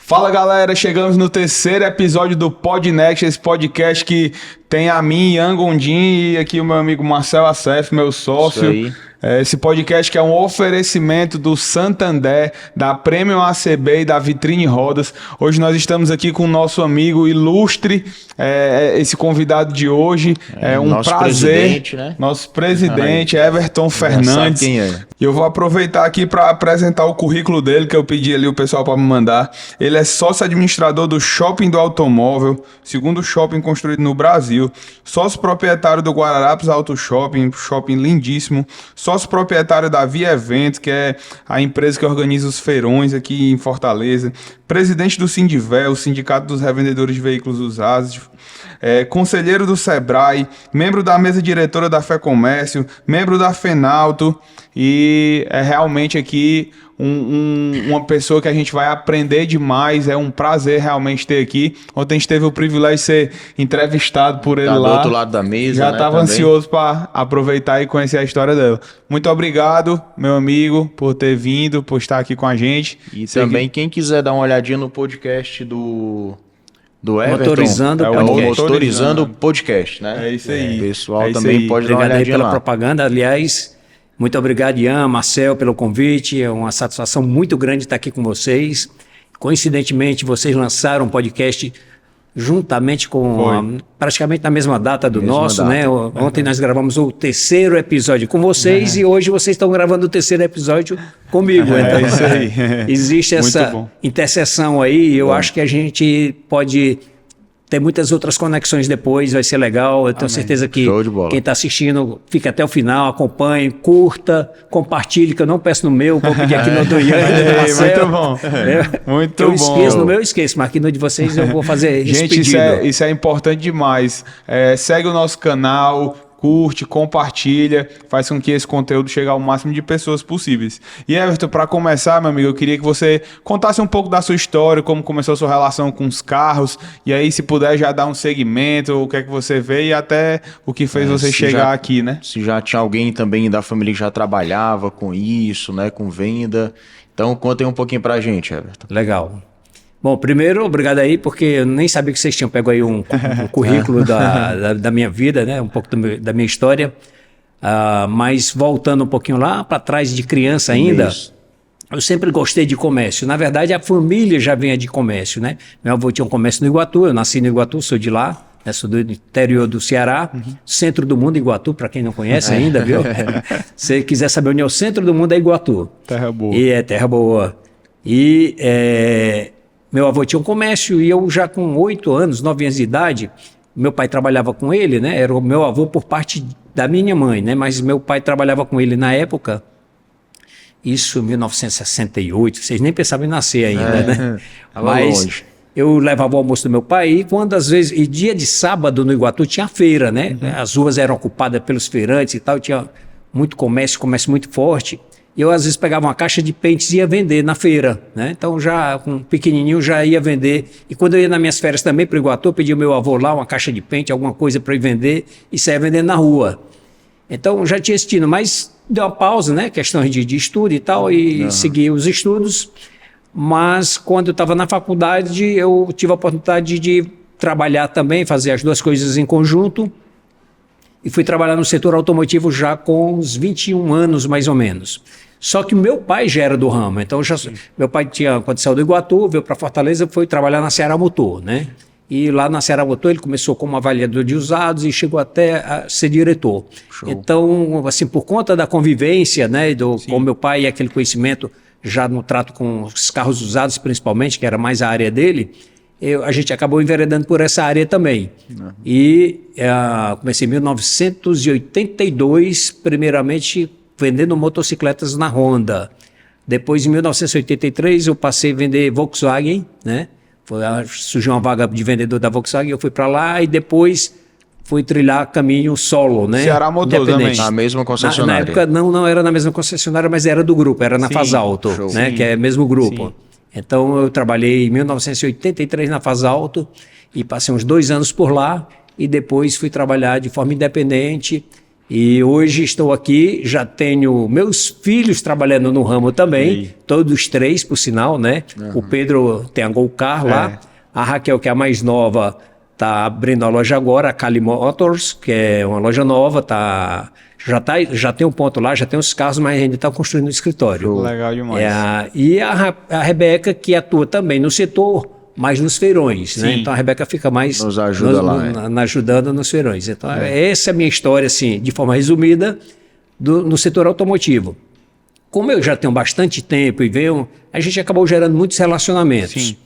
Fala galera, chegamos no terceiro episódio do Podnext, esse podcast que tem a mim, Ian Gondim, e aqui o meu amigo Marcel Acef, meu sócio. Isso aí. Esse podcast que é um oferecimento do Santander, da Premium ACB e da Vitrine Rodas. Hoje nós estamos aqui com o nosso amigo ilustre, esse convidado de hoje. É um nosso prazer. Presidente, né? Nosso presidente, Everton Fernandes. Quem é. E eu vou aproveitar aqui para apresentar o currículo dele, que eu pedi ali o pessoal para me mandar. Ele é sócio administrador do Shopping do Automóvel, segundo shopping construído no Brasil. Sócio proprietário do Guararapes Auto Shopping, shopping lindíssimo. Sócio proprietário da Via Eventos, que é a empresa que organiza os feirões aqui em Fortaleza. Presidente do Sindivel, o Sindicato dos Revendedores de Veículos Usados. Conselheiro do Sebrae, membro da mesa diretora da FEComércio, membro da Fenalto, e é realmente aqui uma pessoa que a gente vai aprender demais. É um prazer realmente ter aqui. Ontem a gente teve o privilégio de ser entrevistado por ele lá. Do outro lado da mesa, já estava ansioso para aproveitar e conhecer a história dela. Muito obrigado, meu amigo, por ter vindo, por estar aqui com a gente. E também quem quiser dar uma olhadinha no podcast do Everton, Motorizando o Podcast, né? É isso aí. O pessoal também pode dar uma olhadinha pela lá. propaganda, aliás. Muito obrigado, Ian, Marcel, pelo convite. É uma satisfação muito grande estar aqui com vocês. Coincidentemente, vocês lançaram um podcast juntamente com praticamente na mesma data do nosso, né? Ontem nós gravamos o terceiro episódio com vocês e hoje vocês estão gravando o terceiro episódio comigo. Então, isso aí. Existe essa interseção aí. Eu acho que a gente pode ter muitas outras conexões depois, vai ser legal. Eu tenho certeza que quem está assistindo fica até o final, acompanhe, curta, compartilhe, que eu não peço no meu, vou pedir aqui no do Ian e do Marcel. Muito bom. Muito eu bom. Esqueço, no meu eu esqueço, mas aqui no de vocês eu vou fazer esse Gente, pedido. isso é importante demais. Segue o nosso canal, curte, compartilha, faz com que esse conteúdo chegue ao máximo de pessoas possíveis. E Everton, para começar, meu amigo, eu queria que você contasse um pouco da sua história, como começou a sua relação com os carros, e aí se puder já dar um segmento, o que é que você vê e até o que fez você chegar aqui, né? Se já tinha alguém também da família que já trabalhava com isso, né, com venda. Então contem um pouquinho pra gente, Everton. Legal. Bom, primeiro, obrigado aí, porque eu nem sabia que vocês tinham pego aí um currículo da minha vida, né? Um pouco da minha história. Mas voltando um pouquinho lá para trás de criança ainda, eu sempre gostei de comércio. Na verdade, a família já vinha de comércio, né? Meu avô tinha um comércio no Iguatu, eu nasci no Iguatu, sou de lá, né? Sou do interior do Ceará, centro do mundo, Iguatu, para quem não conhece ainda, viu? Se quiser saber onde é o centro do mundo, é Iguatu. Terra boa. E é terra boa. Meu avô tinha um comércio e eu já com 8 anos, 9 anos de idade, meu pai trabalhava com ele, né? Era o meu avô por parte da minha mãe, né? Mas meu pai trabalhava com ele na época, isso em 1968, vocês nem pensavam em nascer ainda, né? Mas longe. Eu levava o almoço do meu pai e quando às vezes, e dia de sábado no Iguatu tinha feira, né? As ruas eram ocupadas pelos feirantes e tal, tinha muito comércio muito forte. Eu, às vezes, pegava uma caixa de pentes e ia vender na feira, né? Então, já com pequenininho, já ia vender. E quando eu ia nas minhas férias também para o Iguatu, eu pedia ao meu avô lá uma caixa de pente, alguma coisa para ir vender e saia vendendo na rua. Então, já tinha esse tino, mas deu uma pausa, né? Questões de estudo e tal, e segui os estudos. Mas, quando eu estava na faculdade, eu tive a oportunidade de trabalhar também, fazer as duas coisas em conjunto. E fui trabalhar no setor automotivo já com uns 21 anos, mais ou menos. Só que meu pai já era do ramo, então meu pai tinha, quando saiu do Iguatu, veio para Fortaleza, foi trabalhar na Ceará Motor, né? E lá na Ceará Motor ele começou como avaliador de usados e chegou até a ser diretor. Show. Então, assim, por conta da convivência, né, com meu pai e aquele conhecimento já no trato com os carros usados principalmente, que era mais a área dele, a gente acabou enveredando por essa área também. E comecei em 1982, primeiramente vendendo motocicletas na Honda. Depois, em 1983, eu passei a vender Volkswagen, né? Surgiu uma vaga de vendedor da Volkswagen, eu fui para lá e depois fui trilhar caminho solo, né? Ceará Motor também. Na mesma concessionária. Na época não era na mesma concessionária, mas era do grupo, era na Fasalto, né? Que é o mesmo grupo. Sim. Então eu trabalhei em 1983 na Fasalto e passei uns 2 anos por lá e depois fui trabalhar de forma independente E hoje estou aqui, já tenho meus filhos trabalhando no ramo também, todos 3, por sinal, né? O Pedro tem a Gol Car lá, a Raquel, que é a mais nova, está abrindo a loja agora, a Cali Motors, que é uma loja nova, já tem um ponto lá, já tem os carros, mas ainda está construindo um escritório. Legal demais. E a Rebeca, que atua também no setor, mas nos feirões, né? Então a Rebeca fica mais nos ajuda ajudando nos feirões. Então essa é a minha história, assim, de forma resumida, no setor automotivo. Como eu já tenho bastante tempo e a gente acabou gerando muitos relacionamentos. Sim.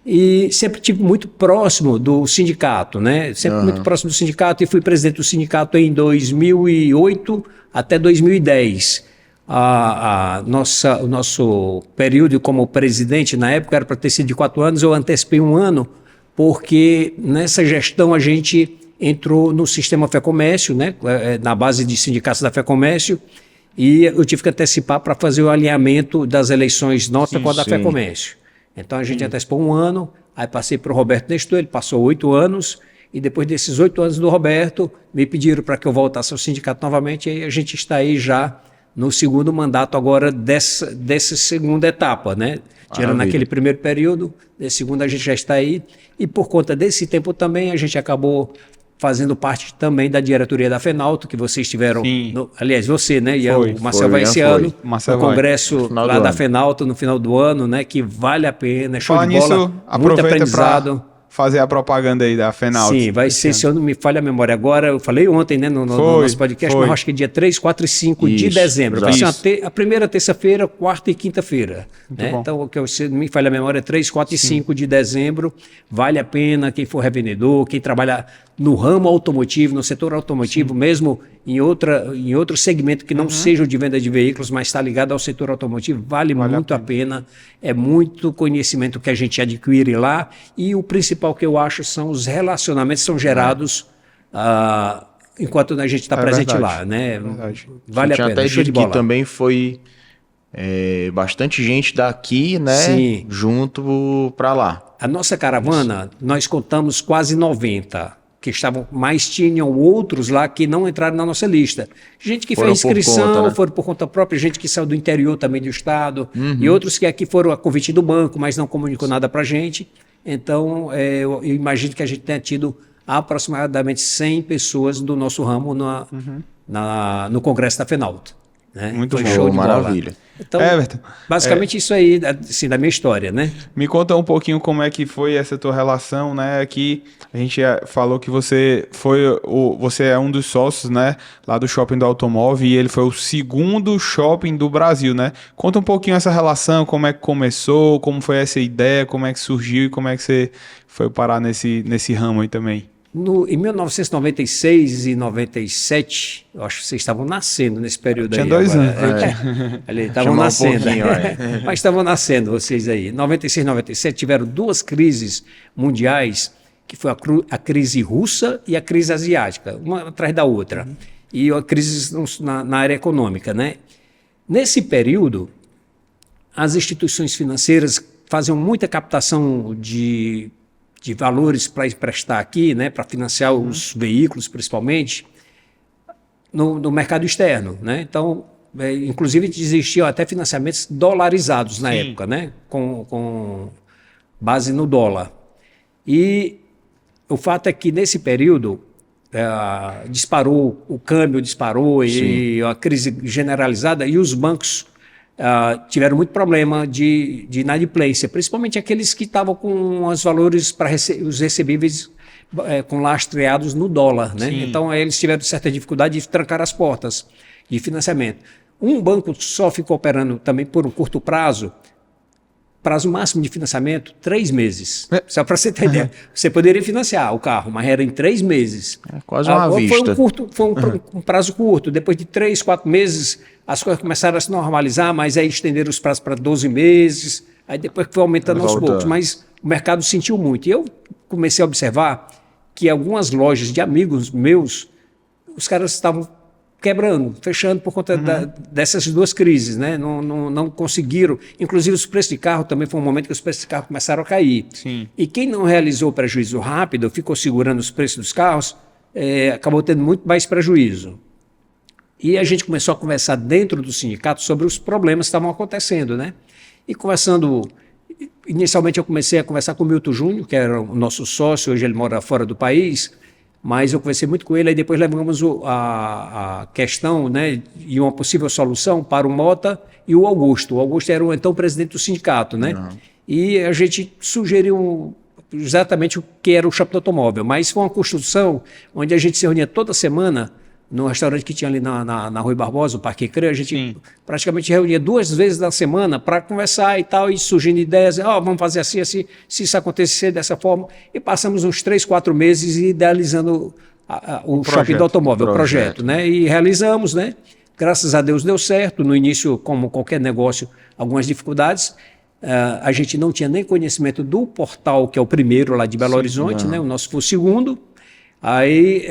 E sempre tive muito próximo do sindicato, né? Sempre muito próximo do sindicato, e fui presidente do sindicato em 2008 até 2010. O nosso período como presidente na época era para ter sido de 4 anos, eu antecipei 1 ano, porque nessa gestão a gente entrou no sistema FEComércio, né? Na base de sindicatos da FEComércio, e eu tive que antecipar para fazer o alinhamento das eleições nossa com a da FEComércio. Então a gente antecipou 1 ano, aí passei para o Roberto Nestor, ele passou 8 anos, e depois desses 8 anos do Roberto, me pediram para que eu voltasse ao sindicato novamente, e aí a gente está aí já no segundo mandato agora dessa segunda etapa, né? Tirando naquele primeiro período, nesse segundo a gente já está aí, e por conta desse tempo também a gente acabou fazendo parte também da diretoria da Fenalto, que vocês tiveram, aliás, você, né? E o Marcel vai esse ano, no congresso lá da Fenalto no final do ano, né? Que vale a pena, é show de bola, muito aprendizado. Fazer a propaganda aí da Fenalto. Sim, vai ser, se eu não me falha a memória agora, eu falei ontem, né, no nosso podcast, mas acho que dia 3, 4 e 5 de dezembro. Vai ser a primeira terça-feira, quarta e quinta-feira. Né? Então, se não me falha a memória, 3, 4 e 5 de dezembro. Vale a pena quem for revendedor, quem trabalha no ramo automotivo, no setor automotivo, mesmo em outro segmento que não seja o de venda de veículos, mas está ligado ao setor automotivo, vale muito a pena. É muito conhecimento que a gente adquire lá, e o principal que eu acho são os relacionamentos que são gerados enquanto a gente está presente lá, né? Vale a pena. Até dito que também foi bastante gente daqui, né? Junto para lá. A nossa caravana, nós contamos quase 90 que estavam, mas tinham outros lá que não entraram na nossa lista. Gente que fez inscrição, foram por conta própria, gente que saiu do interior também do estado, e outros que aqui foram a convite do banco, mas não comunicou nada para a gente. Então, eu imagino que a gente tenha tido aproximadamente 100 pessoas do nosso ramo no Congresso da Fenalto. Né? Muito bom, show de maravilha. Bola. Então, Everton, basicamente isso aí, assim, da minha história, né? Me conta um pouquinho como é que foi essa tua relação, né? Aqui a gente falou que você é um dos sócios, né? Lá do Shopping do Automóvel, e ele foi o segundo shopping do Brasil, né? Conta um pouquinho essa relação, como é que começou, como foi essa ideia, como é que surgiu e como é que você foi parar nesse ramo aí também. Em 1996 e 97, eu acho que vocês estavam nascendo nesse período aí. Tinha 2 anos. Estavam nascendo. Mas estavam nascendo vocês aí. Em 96 e 97 tiveram 2 crises mundiais, que foi a crise russa e a crise asiática, uma atrás da outra. E a crise na área econômica, né? Nesse período, as instituições financeiras faziam muita captação de valores para emprestar aqui, né, para financiar os veículos, principalmente, no mercado externo. Né? Então, inclusive, existiam até financiamentos dolarizados na época, né, com base no dólar. E o fato é que, nesse período, o câmbio disparou, e a crise generalizada, e os bancos tiveram muito problema de inadimplência, principalmente aqueles que estavam com os valores para os recebíveis com lastreados no dólar. Né? Então, eles tiveram certa dificuldade de trancar as portas de financiamento. Um banco só ficou operando também por um curto prazo máximo de financiamento, 3 meses. Só para você ter ideia. Você poderia financiar o carro, mas era em 3 meses. Quase uma vista. Foi um prazo curto. Depois de 3, 4 meses, as coisas começaram a se normalizar, mas aí estenderam os prazos para 12 meses. Aí depois foi aumentando aos poucos. Mas o mercado sentiu muito. E eu comecei a observar que algumas lojas de amigos meus, os caras estavam quebrando, fechando por conta dessas 2 crises, né? Não conseguiram. Inclusive, os preços de carro também foi um momento que os preços de carro começaram a cair. E quem não realizou prejuízo rápido, ficou segurando os preços dos carros, acabou tendo muito mais prejuízo. E a gente começou a conversar dentro do sindicato sobre os problemas que estavam acontecendo, né? E conversando, inicialmente eu comecei a conversar com o Milton Júnior, que era o nosso sócio, hoje ele mora fora do país, mas eu conversei muito com ele, aí depois levamos a questão, né, e uma possível solução para o Mota e o Augusto. O Augusto era o então presidente do sindicato, né? Uhum. E a gente sugeriu exatamente o que era o Shopping do Automóvel, mas foi uma construção onde a gente se reunia toda semana no restaurante que tinha ali na Rui Barbosa, o Parque Ecrã. A gente praticamente reunia 2 vezes na semana para conversar e tal, e surgindo ideias, vamos fazer assim, assim, se isso acontecer dessa forma. E passamos uns 3, 4 meses idealizando o Shopping do Automóvel, o projeto, né? E realizamos, né? Graças a Deus deu certo. No início, como qualquer negócio, algumas dificuldades. A gente não tinha nem conhecimento do portal, que é o primeiro lá de Belo Horizonte, né? O nosso foi o segundo. Aí,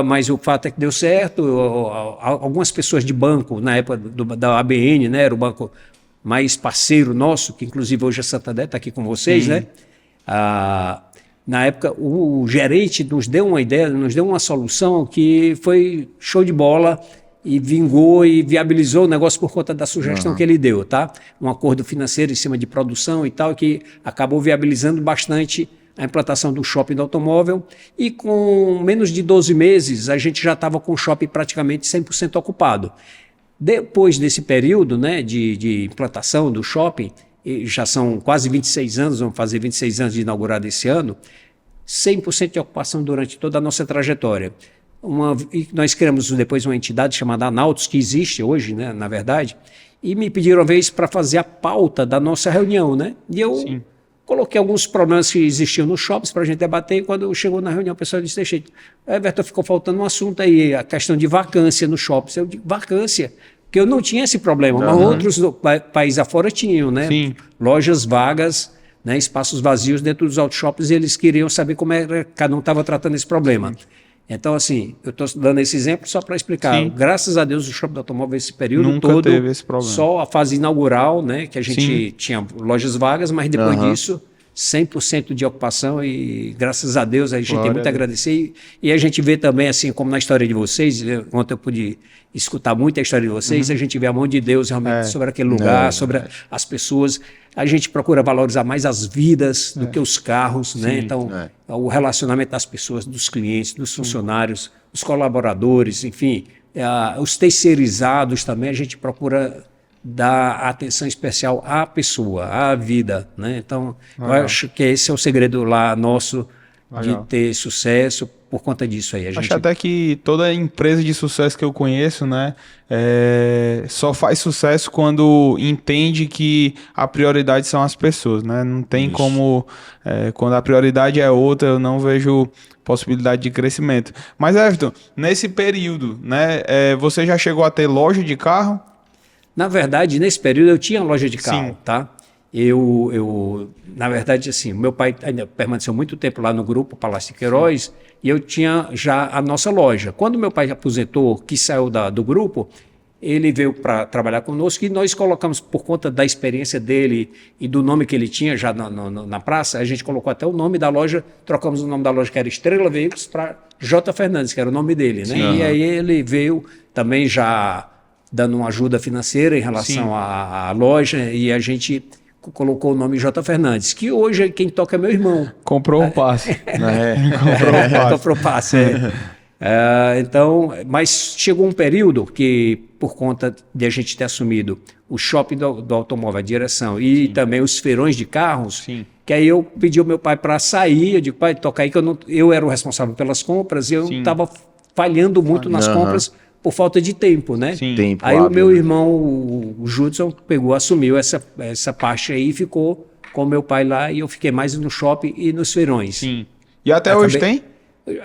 mas o fato é que deu certo. Algumas pessoas de banco, na época da ABN, né? Era o banco mais parceiro nosso, que inclusive hoje a Santander está aqui com vocês, né? Na época, o gerente nos deu uma ideia, nos deu uma solução que foi show de bola, e vingou e viabilizou o negócio por conta da sugestão que ele deu, tá? Um acordo financeiro em cima de produção e tal, que acabou viabilizando bastante a implantação do Shopping do Automóvel, e com menos de 12 meses a gente já estava com o shopping praticamente 100% ocupado. Depois desse período, né, de implantação do shopping, já são quase 26 anos, vamos fazer 26 anos de inaugurado esse ano, 100% de ocupação durante toda a nossa trajetória. E nós criamos depois uma entidade chamada Anautos, que existe hoje, né, na verdade, e me pediram uma vez para fazer a pauta da nossa reunião, né? E eu coloquei alguns problemas que existiam nos shoppings para a gente debater, e quando chegou na reunião, o pessoal disse: Everton, ficou faltando um assunto aí, a questão de vacância nos shoppings. Eu digo: vacância? Porque eu não tinha esse problema, mas outros países afora tinham, né? Lojas vagas, né, espaços vazios dentro dos auto-shoppings, e eles queriam saber como cada um estava tratando esse problema. Então, assim, eu estou dando esse exemplo só para explicar. Graças a Deus, o Shopping do Automóvel, esse período nunca todo, teve esse problema. Só a fase inaugural, né, que a gente tinha lojas vagas, mas depois disso, 100% de ocupação, e graças a Deus a gente tem muito a agradecer. E a gente vê também, assim, como na história de vocês, ontem eu pude escutar muito a história de vocês, a gente vê a mão de Deus realmente sobre aquele lugar, sobre as pessoas. A gente procura valorizar mais as vidas do que os carros, né? Então, o relacionamento das pessoas, dos clientes, dos funcionários, dos colaboradores, enfim, os terceirizados também, a gente procura dar atenção especial à pessoa, à vida, né? Então, eu acho que esse é o segredo lá nosso de ter sucesso por conta disso aí. Acho até que toda empresa de sucesso que eu conheço, né, só faz sucesso quando entende que a prioridade são as pessoas, né? Não tem como, quando a prioridade é outra, eu não vejo possibilidade de crescimento. Mas, Everton, nesse período, né, você já chegou a ter loja de carro? Na verdade, nesse período eu tinha loja de carro, tá? Na verdade, assim, meu pai ainda permaneceu muito tempo lá no grupo Palácio de Queiroz, e eu tinha já a nossa loja. Quando meu pai aposentou, que saiu do grupo, ele veio para trabalhar conosco, e nós colocamos, por conta da experiência dele e do nome que ele tinha já na praça, a gente colocou até o nome da loja, trocamos o nome da loja, que era Estrela Veículos, para J. Fernandes, que era o nome dele, né? E aí ele veio também já dando uma ajuda financeira em relação à loja, e a gente colocou o nome J. Fernandes, que hoje quem toca é meu irmão. Comprou um passe. Comprou o passe, então, mas chegou um período que, por conta de a gente ter assumido o Shopping do Automóvel, a direção, e também os feirões de carros, que aí eu pedi ao meu pai para sair. Eu digo: pai, toca aí, que eu era o responsável pelas compras, e eu estava falhando muito nas compras, por falta de tempo, né? Aí o meu irmão, o Judson, assumiu essa parte aí, e ficou com o meu pai lá, e eu fiquei mais no shopping e nos feirões. E até hoje tem?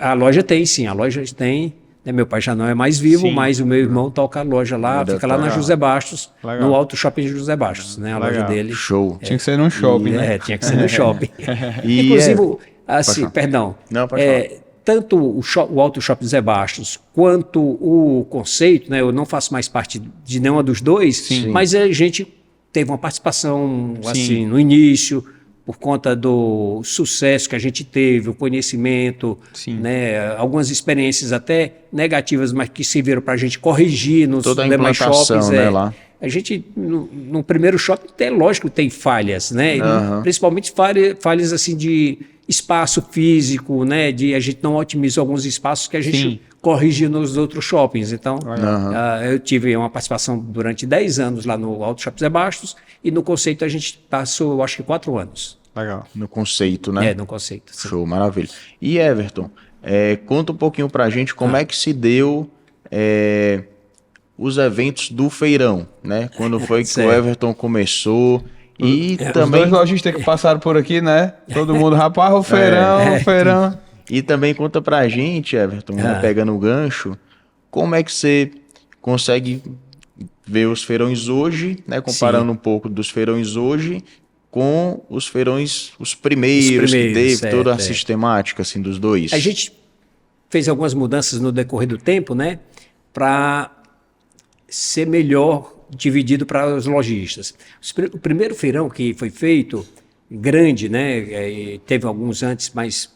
A loja tem, sim, a loja tem. Né? Meu pai já não é mais vivo, mas o meu irmão toca a loja lá, fica lá na José Bastos, no Alto Shopping de José Bastos, né? A loja dele. Show. Tinha que ser num shopping, né? Tinha que ser no shopping. Inclusive, assim, perdão. Não, pode falar. Tanto o Alto Shopping José Bastos quanto o Conceito, né, eu não faço mais parte de nenhuma dos dois, mas a gente teve uma participação assim, no início, por conta do sucesso que a gente teve, o conhecimento, né, algumas experiências até negativas, mas que serviram para a gente corrigir nos demais shoppings. Né, lá. A gente, no primeiro shopping, lógico que tem falhas, né? Principalmente falhas assim de espaço físico, né? A gente não otimizou alguns espaços que a gente corrige nos outros shoppings. Então, eu tive uma participação durante 10 anos lá no Auto Shopping Zé Bastos, e no Conceito a gente passou, eu acho que 4 anos. Legal. No Conceito, né? No Conceito. Sim. Show, maravilha. E Everton, conta um pouquinho pra gente como é que se deu os eventos do feirão, né? Quando foi que o Everton começou. E também... Os dois lojistas que passaram por aqui, né? Todo mundo, rapaz, o feirão, o feirão. E também conta pra gente, Everton, pegando o gancho, como é que você consegue ver os feirões hoje, né? Comparando um pouco dos feirões hoje com os feirões, os primeiros que teve, toda a sistemática assim, dos dois. A gente fez algumas mudanças no decorrer do tempo, né? Para ser melhor dividido para os lojistas. O primeiro feirão que foi feito, grande, né? Teve alguns antes mais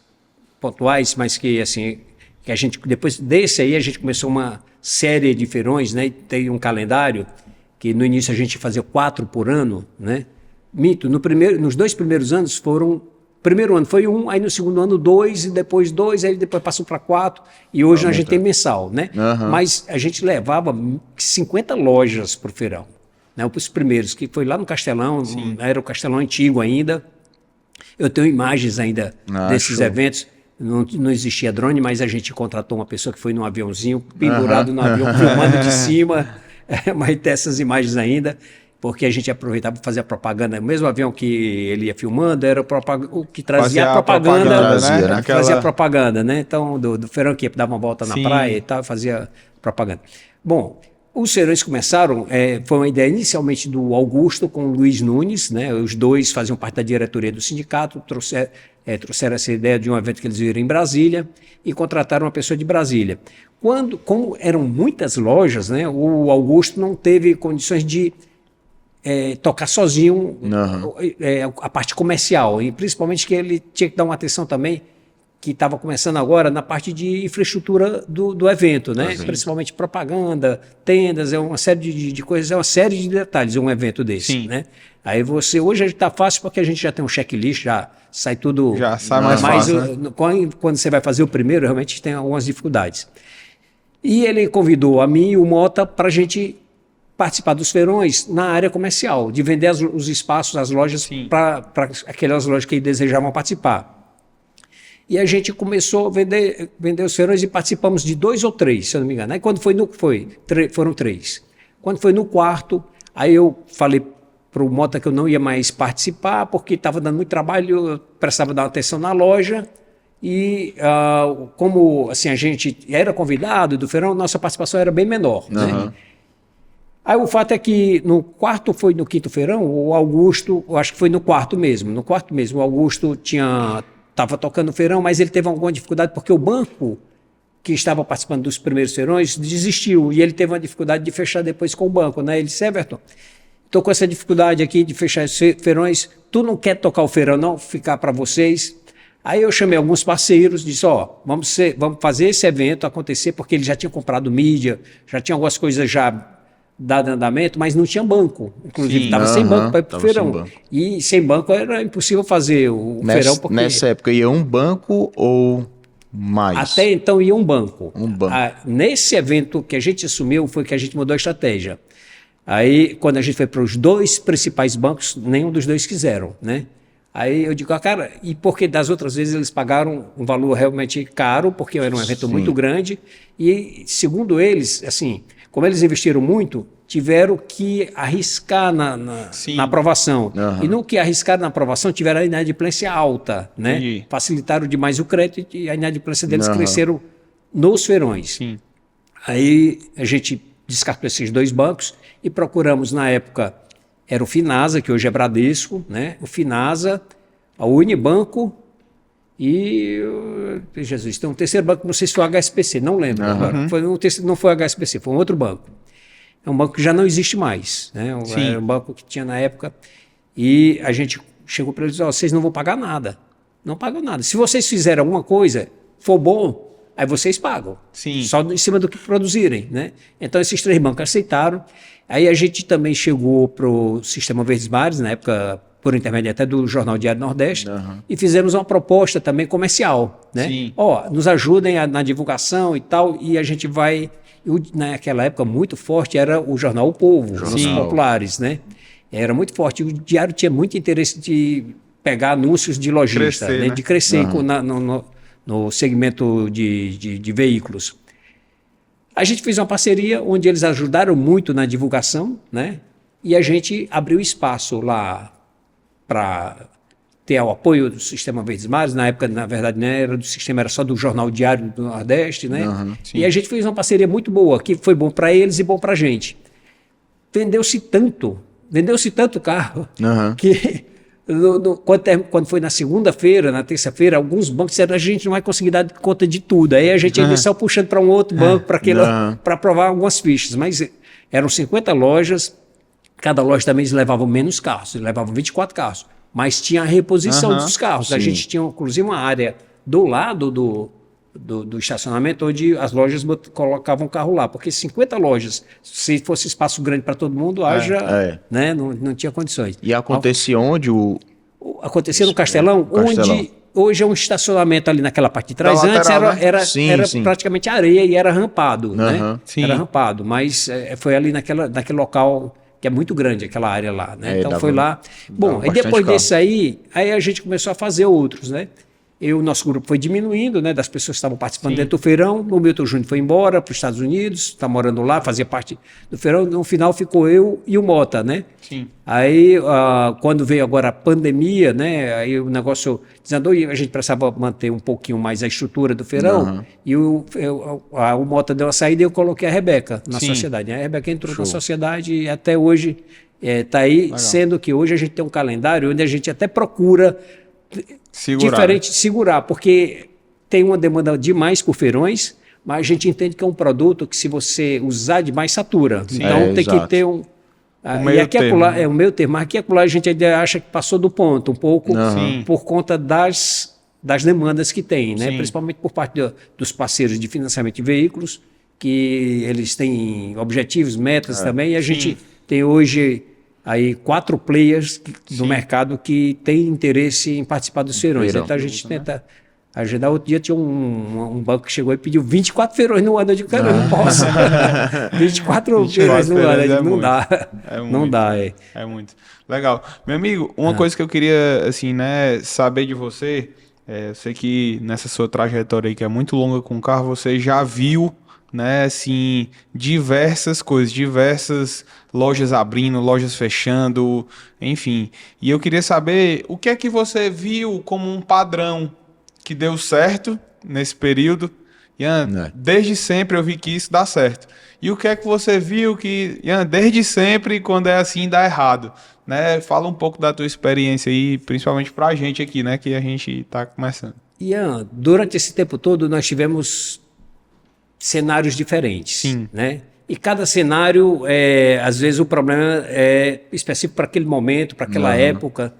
pontuais, mas que assim, que a gente, depois desse aí, a gente começou uma série de feirões, né? Tem um calendário que no início a gente fazia 4 por ano, né? Mito, nos 2 primeiros anos foram... Primeiro ano foi 1, aí no segundo ano 2, e depois 2, aí depois passou para 4, e hoje a gente tem mensal, né? Mas a gente levava 50 lojas para o feirão, né? Os primeiros, que foi lá no Castelão, era o Castelão antigo ainda. Eu tenho imagens ainda desses eventos. Não existia drone, mas a gente contratou uma pessoa que foi num aviãozinho, pendurado no avião, filmando de cima, mas tem essas imagens ainda. Porque a gente aproveitava para fazer a propaganda. O mesmo avião que ele ia filmando era o que trazia a propaganda, né? Fazia a propaganda, né? Então, do feirão que dava uma volta na praia e tal, fazia propaganda. Bom, os feirões começaram, foi uma ideia inicialmente do Augusto com o Luiz Nunes, né? Os dois faziam parte da diretoria do sindicato, trouxeram essa ideia de um evento que eles viram em Brasília e contrataram uma pessoa de Brasília. Como eram muitas lojas, né? O Augusto não teve condições de tocar sozinho a parte comercial, e principalmente que ele tinha que dar uma atenção também, que estava começando agora, na parte de infraestrutura do evento, né? Principalmente propaganda, tendas, uma série de coisas, uma série de detalhes um evento desse, né? Aí hoje está fácil porque a gente já tem um checklist, já sai tudo... Já sai mais fácil, né? Quando você vai fazer o primeiro, realmente tem algumas dificuldades. E ele convidou a mim e o Mota para a gente participar dos feirões na área comercial, de vender os espaços, as lojas, para aquelas lojas que desejavam participar. E a gente começou a vender os feirões e participamos de 2 ou 3, se eu não me engano. Aí quando foram 3. Quando foi no 4º, aí eu falei para o Mota que eu não ia mais participar, porque estava dando muito trabalho, eu precisava dar atenção na loja. E como assim, a gente era convidado do feirão, nossa participação era bem menor, né? Aí o fato é que no 5º feirão, o Augusto, eu acho que foi no 4º mesmo, o Augusto estava tocando o feirão, mas ele teve alguma dificuldade porque o banco que estava participando dos primeiros feirões desistiu, e ele teve uma dificuldade de fechar depois com o banco, né? Ele disse: Everton, estou com essa dificuldade aqui de fechar os feirões, tu não quer tocar o feirão não, ficar para vocês? Aí eu chamei alguns parceiros, disse: vamos fazer esse evento acontecer, porque ele já tinha comprado mídia, já tinha algumas coisas já dado andamento, mas não tinha banco. Inclusive, estava sem banco para ir para o feirão. E sem banco era impossível fazer o feirão. Porque... Nessa época ia um banco ou mais? Até então ia um banco. Nesse evento que a gente assumiu foi que a gente mudou a estratégia. Aí, quando a gente foi para os 2 principais bancos, nenhum dos 2 quiseram, né? Aí eu digo: cara, e porque das outras vezes eles pagaram um valor realmente caro, porque era um evento muito grande, e segundo eles, assim, como eles investiram muito, tiveram que arriscar na aprovação. E no que arriscaram na aprovação, tiveram a inadimplência alta, né? Facilitaram demais o crédito e a inadimplência deles cresceram nos feirões. Aí a gente descartou esses 2 bancos e procuramos, na época, era o Finasa, que hoje é Bradesco, né? O Finasa, a Unibanco e... Jesus, tem um terceiro banco, não sei se foi o HSBC, não lembro agora. Não foi o HSBC, foi um outro banco. É um banco que já não existe mais, né? Era um banco que tinha na época. E a gente chegou para eles, vocês não vão pagar nada. Não pagam nada. Se vocês fizerem alguma coisa, for bom, aí vocês pagam. Sim. Só em cima do que produzirem, né? Então esses 3 bancos aceitaram. Aí a gente também chegou para o Sistema Verdes Mares, na época, por intermédio até do Jornal Diário Nordeste, e fizemos uma proposta também comercial, né? Sim. Nos ajudem na divulgação e tal, e a gente vai... naquela época, muito forte era o jornal O Povo, os populares, né? Era muito forte. O Diário tinha muito interesse de pegar anúncios de lojista, Crescer, né? né? De crescer no segmento de veículos. A gente fez uma parceria onde eles ajudaram muito na divulgação, né? E a gente abriu espaço lá para ter o apoio do Sistema Verdes Mares. Na época, na verdade, não era do sistema, era só do Jornal Diário do Nordeste, né? sim. E a gente fez uma parceria muito boa, que foi bom para eles e bom para a gente. Vendeu-se tanto carro, que quando foi na segunda-feira, na terça-feira, alguns bancos disseram a gente não vai conseguir dar conta de tudo. Aí a gente ainda saiu puxando para um outro banco para aprovar algumas fichas. Mas eram 50 lojas, cada loja também eles levavam menos carros, eles levavam 24 carros. Mas tinha a reposição dos carros. A gente tinha, inclusive, uma área do lado do estacionamento onde as lojas colocavam o carro lá. Porque 50 lojas, se fosse espaço grande para todo mundo, né, não tinha condições. E acontecia onde Acontecia no Castelão, onde hoje é um estacionamento ali naquela parte de trás. Antes lateral, era Sim. praticamente areia e era rampado, né? Sim. Era rampado, mas foi ali naquele local que é muito grande, aquela área lá, né? Então foi lá. Bom, e depois desse aí a gente começou a fazer outros, né? O nosso grupo foi diminuindo, né? Das pessoas que estavam participando dentro do feirão. O Milton Júnior foi embora para os Estados Unidos, está morando lá, fazia parte do feirão. No final ficou eu e o Mota, né? Sim. Aí, quando veio agora a pandemia, né? Aí o negócio desandou e a gente precisava manter um pouquinho mais a estrutura do feirão. E o Mota deu uma saída e eu coloquei a Rebeca na sociedade. A Rebeca entrou na sociedade e até hoje está aí, legal. Sendo que hoje a gente tem um calendário onde a gente até procura diferente de segurar, porque tem uma demanda demais por feirões, mas a gente entende que é um produto que se você usar demais, satura. Então tem que ter um... E aqui acolá, é o meio termo, mas aqui acolá a gente ainda acha que passou do ponto, um pouco por conta das demandas que tem, né? Principalmente por parte dos parceiros de financiamento de veículos, que eles têm objetivos, metas também, e a gente tem hoje aí 4 players do mercado que têm interesse em participar dos feirões. Então a gente tenta agendar. Outro dia tinha um banco que chegou e pediu 24 feirões no ano. Eu digo, cara, eu não posso. 24 feirões no ano, não dá. Não dá, É muito. Legal. Meu amigo, uma coisa que eu queria, assim, né, saber de você, eu sei que nessa sua trajetória aí, que é muito longa com o carro, você já viu, né, assim, diversas coisas, diversas lojas abrindo, lojas fechando, enfim. E eu queria saber o que é que você viu como um padrão que deu certo nesse período. Ian, desde sempre eu vi que isso dá certo. E o que é que você viu que, Ian, desde sempre, quando é assim, dá errado? Né? Fala um pouco da tua experiência aí, principalmente pra gente aqui, né, que a gente tá começando. Ian, durante esse tempo todo nós tivemos cenários diferentes, né? E cada cenário, às vezes o problema é específico para aquele momento, para aquela época.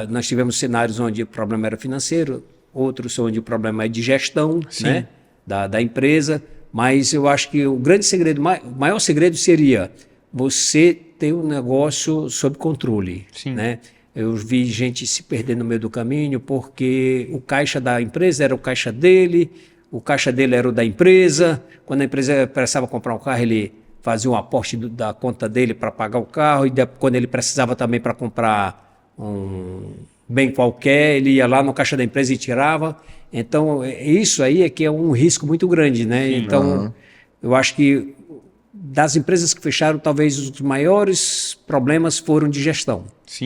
Nós tivemos cenários onde o problema era financeiro, outros onde o problema é de gestão, né, da empresa. Mas eu acho que o grande segredo, o maior segredo seria você ter um negócio sob controle, né? Eu vi gente se perder no meio do caminho porque o caixa da empresa era o caixa dele, o caixa dele era o da empresa. Quando a empresa precisava comprar um carro, ele fazia um aporte da conta dele para pagar o carro, e quando ele precisava também para comprar um bem qualquer, ele ia lá no caixa da empresa e tirava. Então, isso aí é que é um risco muito grande, né? Então, eu acho que das empresas que fecharam, talvez os maiores problemas foram de gestão.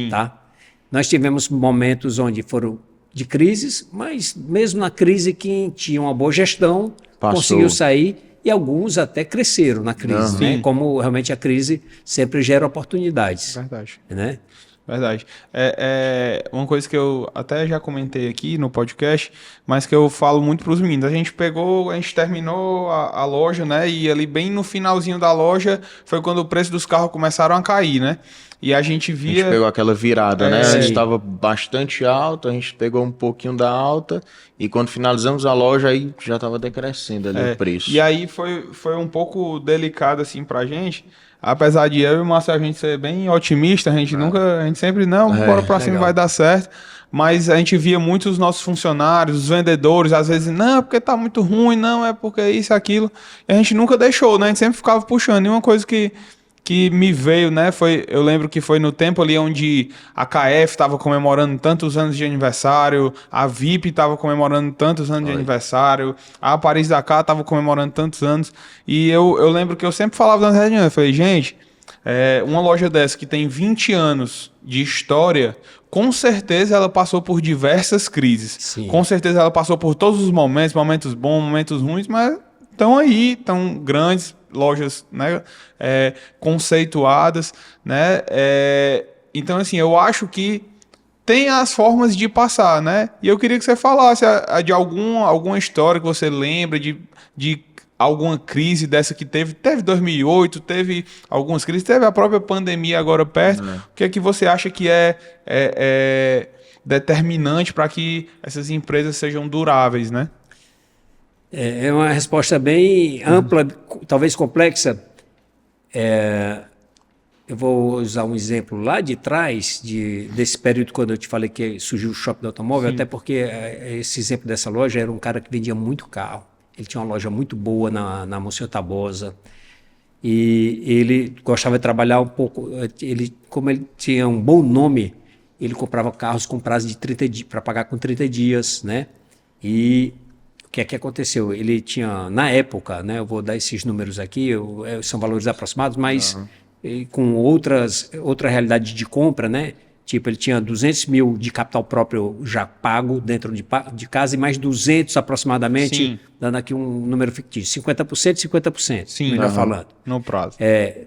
Tá? Nós tivemos momentos onde foram de crises, mas mesmo na crise quem tinha uma boa gestão conseguiu sair, e alguns até cresceram na crise, né? Como realmente a crise sempre gera oportunidades. Verdade. Né? Verdade. Uma coisa que eu até já comentei aqui no podcast, mas que eu falo muito para os meninos. A gente terminou a loja, né? E ali bem no finalzinho da loja foi quando o preço dos carros começaram a cair, né? E a gente A via... gente pegou aquela virada, né? sim. Antes estava bastante alto, a gente pegou um pouquinho da alta e quando finalizamos a loja aí já estava decrescendo ali o preço. E aí foi um pouco delicado assim pra gente. Apesar de eu e o Márcio a gente ser bem otimista, a gente sempre, não, bora pra cima, legal. vai dar certo. Mas a gente via muitos dos nossos funcionários, os vendedores, às vezes, não, é porque tá muito ruim, não, é porque isso, aquilo. E a gente nunca deixou, né? A gente sempre ficava puxando. E uma coisa que me veio, né? Eu lembro que foi no tempo ali onde a KF estava comemorando tantos anos de aniversário, a VIP estava comemorando tantos anos de aniversário, a Paris-Dakar estava comemorando tantos anos. E eu lembro que eu sempre falava nas reuniões, eu falei, gente, uma loja dessa que tem 20 anos de história, com certeza ela passou por diversas crises. Sim. Com certeza ela passou por todos os momentos bons, momentos ruins, mas estão aí, estão grandes, lojas, né, conceituadas, né, então assim, eu acho que tem as formas de passar, né, e eu queria que você falasse de alguma história que você lembra de alguma crise dessa que teve 2008, teve algumas crises, teve a própria pandemia agora perto, o que é que você acha que é determinante para que essas empresas sejam duráveis, né? É uma resposta bem ampla, talvez complexa. Eu vou usar um exemplo lá de trás, desse período quando eu te falei que surgiu o shopping do automóvel, até porque esse exemplo dessa loja era um cara que vendia muito carro. Ele tinha uma loja muito boa na Monsenhor Tabosa e ele gostava de trabalhar um pouco. Como ele tinha um bom nome, ele comprava carros com prazo de 30 dias, para pagar com 30 dias, né? E o que é que aconteceu? Ele tinha, na época, né, eu vou dar esses números aqui, são valores aproximados, mas com outra realidade de compra, né? Tipo, ele tinha 200 mil de capital próprio já pago dentro de casa e mais 200 aproximadamente, Sim. dando aqui um número fictício, 50%, 50%, Sim, melhor falando. no prazo.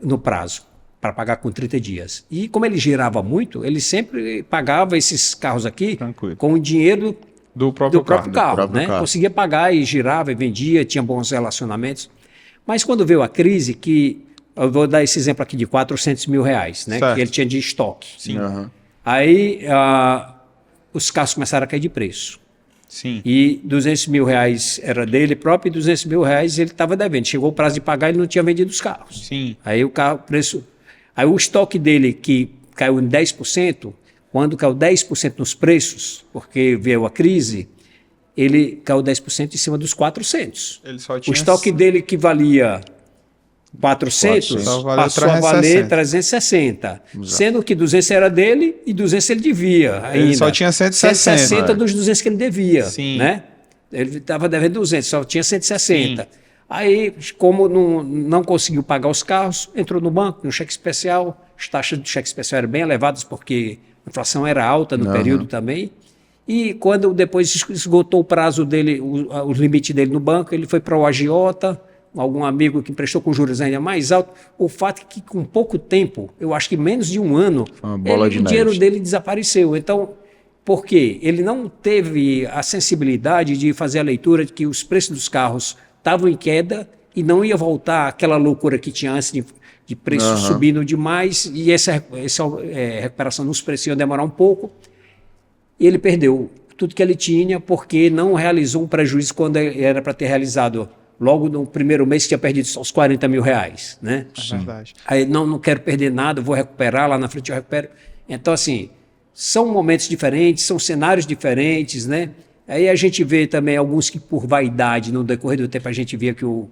No prazo, para pagar com 30 dias. E como ele girava muito, ele sempre pagava esses carros aqui Tranquilo. com o dinheiro Do próprio carro, próprio né? carro. Conseguia pagar e girava e vendia, tinha bons relacionamentos. Mas quando veio a crise, que eu vou dar esse exemplo aqui de 400 mil reais, né? Certo. Que ele tinha de estoque. Sim. Aí os carros começaram a cair de preço. Sim. E 200 mil reais era dele próprio e 200 mil reais ele estava devendo. Chegou o prazo de pagar e ele não tinha vendido os carros. Sim. Aí aí o estoque dele que caiu em 10%, quando caiu 10% nos preços, porque veio a crise, ele caiu 10% em cima dos 400. Ele só O tinha... estoque dele que valia 400 Só valeu passou a valer 360. 360. Sendo que 200 era dele e 200 ele devia ainda. Ele só tinha 160. 160 dos 200 que ele devia. Sim. Né? Ele estava devendo 200, só tinha 160. Sim. Aí, como não conseguiu pagar os carros, entrou no banco, no cheque especial. As taxas do cheque especial eram bem elevadas porque a inflação era alta no período também. E quando depois esgotou o prazo dele, o limite dele no banco, ele foi para o agiota, algum amigo que emprestou com juros ainda mais altos. O fato é que com pouco tempo, eu acho que menos de um ano, Uma bola de o dinheiro neve. dele desapareceu. Então, por quê? Ele não teve a sensibilidade de fazer a leitura de que os preços dos carros estavam em queda e não ia voltar aquela loucura que tinha antes de preços subindo demais, e essa recuperação nos preços ia demorar um pouco. E ele perdeu tudo que ele tinha porque não realizou um prejuízo quando era para ter realizado logo no primeiro mês, que tinha perdido só os 40 mil reais. Né? É verdade. Aí, não quero perder nada, vou recuperar, lá na frente eu recupero. Então, assim, são momentos diferentes, são cenários diferentes, né? Aí a gente vê também alguns que por vaidade, no decorrer do tempo, a gente via que o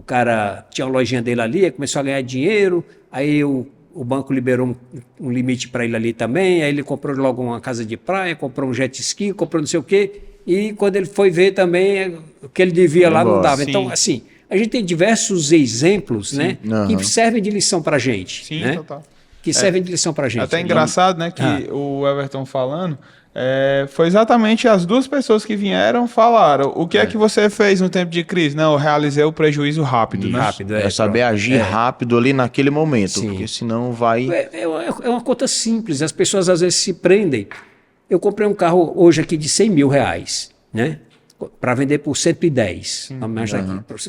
cara tinha uma lojinha dele ali, começou a ganhar dinheiro, aí o banco liberou um limite para ele ali também, aí ele comprou logo uma casa de praia, comprou um jet ski, comprou não sei o quê, e quando ele foi ver também, o que ele devia lá não dava. Sim. Então, assim, a gente tem diversos exemplos, né, que servem de lição para a gente. Sim, né? total. Que servem de lição para a gente. Até engraçado, né, que o Everton falando, foi exatamente as duas pessoas que vieram falaram. O que é que você fez no tempo de crise? Não, eu realizei o prejuízo rápido, né? Rápido, É saber pronto. agir rápido ali naquele momento, Sim. porque senão vai... É uma conta simples, as pessoas às vezes se prendem. Eu comprei um carro hoje aqui de 100 mil reais, né? Para vender por 110.